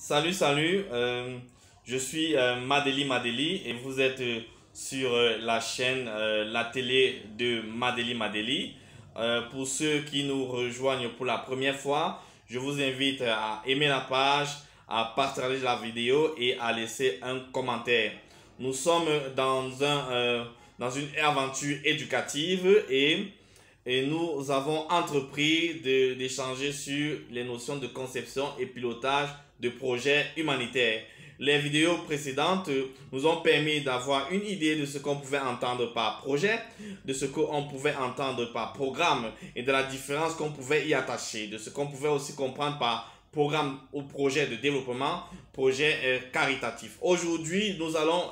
Salut, je suis Madeli et vous êtes sur la chaîne, la télé de Madeli. Pour ceux qui nous rejoignent pour la première fois, je vous invite à aimer la page, à partager la vidéo et à laisser un commentaire. Nous sommes dans une aventure éducative et nous avons entrepris d'échanger sur les notions de conception et pilotage de projets humanitaires. Les vidéos précédentes nous ont permis d'avoir une idée de ce qu'on pouvait entendre par projet, de ce qu'on pouvait entendre par programme et de la différence qu'on pouvait y attacher, de ce qu'on pouvait aussi comprendre par programme ou projet de développement, projet caritatif. Aujourd'hui, nous allons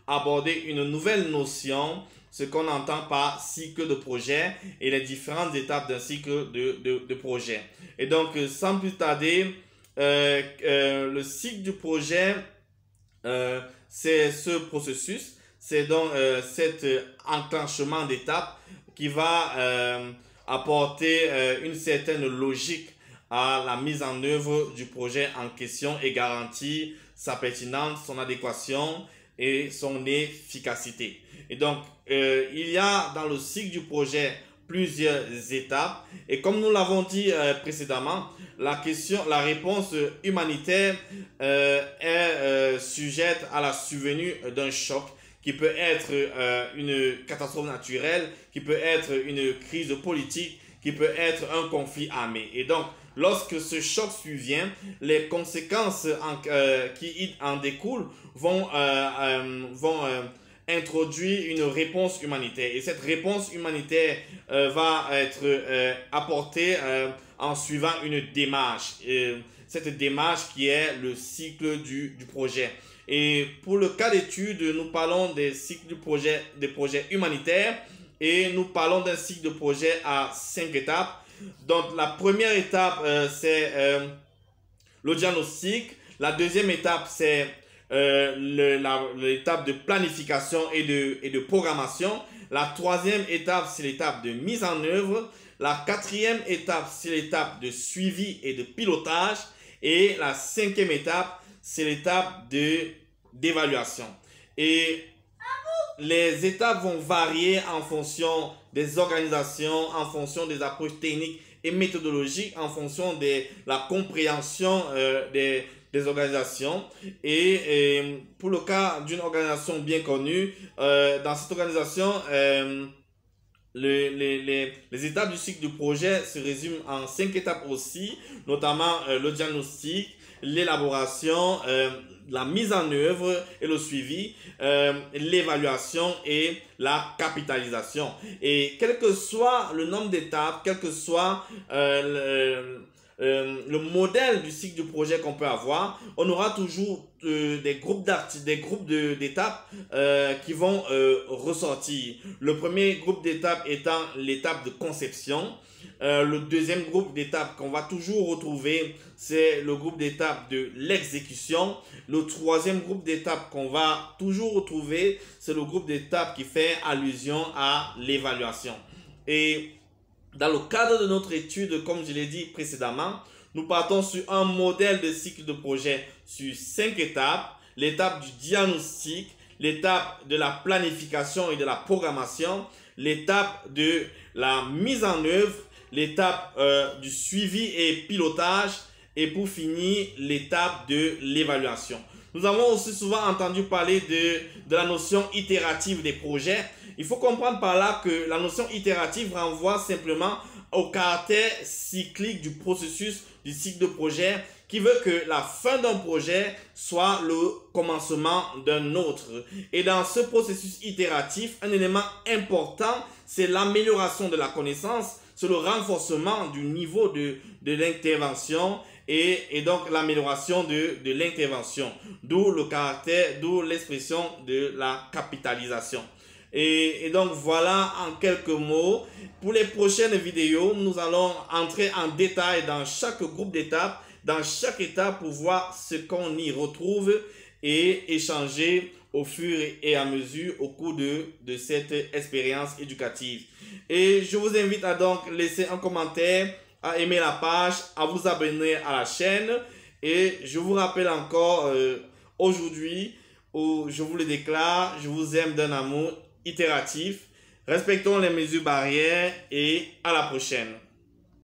aborder une nouvelle notion, ce qu'on entend par cycle de projet et les différentes étapes d'un cycle de projet. Et donc, sans plus tarder, le cycle du projet, c'est ce processus, c'est donc cet enclenchement d'étapes qui va apporter une certaine logique à la mise en œuvre du projet en question et garantir sa pertinence, son adéquation et son efficacité. Et donc, il y a dans le cycle du projet plusieurs étapes et comme nous l'avons dit précédemment, la réponse humanitaire est sujette à la survenue d'un choc qui peut être une catastrophe naturelle, qui peut être une crise politique, qui peut être un conflit armé. Et donc, lorsque ce choc survient, les conséquences qui en découlent vont introduire une réponse humanitaire. Et cette réponse humanitaire va être apportée en suivant une démarche. Cette démarche qui est le cycle du projet. Et pour le cas d'étude, nous parlons des cycles des projets humanitaires et nous parlons d'un cycle de projet à 5 étapes. Donc la première étape, c'est le diagnostic. La deuxième étape, c'est l'étape de planification et de programmation. La troisième étape, c'est l'étape de mise en œuvre. La quatrième étape, c'est l'étape de suivi et de pilotage. Et la cinquième étape, c'est l'étape d'évaluation. Et les étapes vont varier en fonction des organisations, en fonction des approches techniques et méthodologiques, en fonction de la compréhension des organisations. Et pour le cas d'une organisation bien connue, dans cette organisation, les étapes du cycle du projet se résument en 5 étapes aussi, notamment le diagnostic, l'élaboration, la mise en œuvre et le suivi, l'évaluation et la capitalisation. Et quel que soit le nombre d'étapes, quel que soit le modèle du cycle du projet qu'on peut avoir, on aura toujours des groupes d'étapes qui vont ressortir. Le premier groupe d'étapes étant l'étape de conception. Le deuxième groupe d'étapes qu'on va toujours retrouver, c'est le groupe d'étapes de l'exécution. Le troisième groupe d'étapes qu'on va toujours retrouver, c'est le groupe d'étapes qui fait allusion à l'évaluation. Et dans le cadre de notre étude, comme je l'ai dit précédemment, nous partons sur un modèle de cycle de projet sur 5 étapes. L'étape du diagnostic, l'étape de la planification et de la programmation, l'étape de la mise en œuvre, l'étape du suivi et pilotage et pour finir, l'étape de l'évaluation. Nous avons aussi souvent entendu parler de la notion itérative des projets. Il faut comprendre par là que la notion itérative renvoie simplement au caractère cyclique du processus du cycle de projet qui veut que la fin d'un projet soit le commencement d'un autre. Et dans ce processus itératif, un élément important, c'est l'amélioration de la connaissance, c'est le renforcement du niveau de l'intervention et donc l'amélioration de l'intervention, d'où le caractère, d'où l'expression de la capitalisation. Et donc voilà en quelques mots. Pour les prochaines vidéos, nous allons entrer en détail dans chaque groupe d'étapes, dans chaque étape pour voir ce qu'on y retrouve et échanger au fur et à mesure au cours de cette expérience éducative. Et je vous invite à donc laisser un commentaire, à aimer la page, à vous abonner à la chaîne Et je vous rappelle encore aujourd'hui, où je vous le déclare, je vous aime d'un amour itératif. Respectons les mesures barrières et à la prochaine.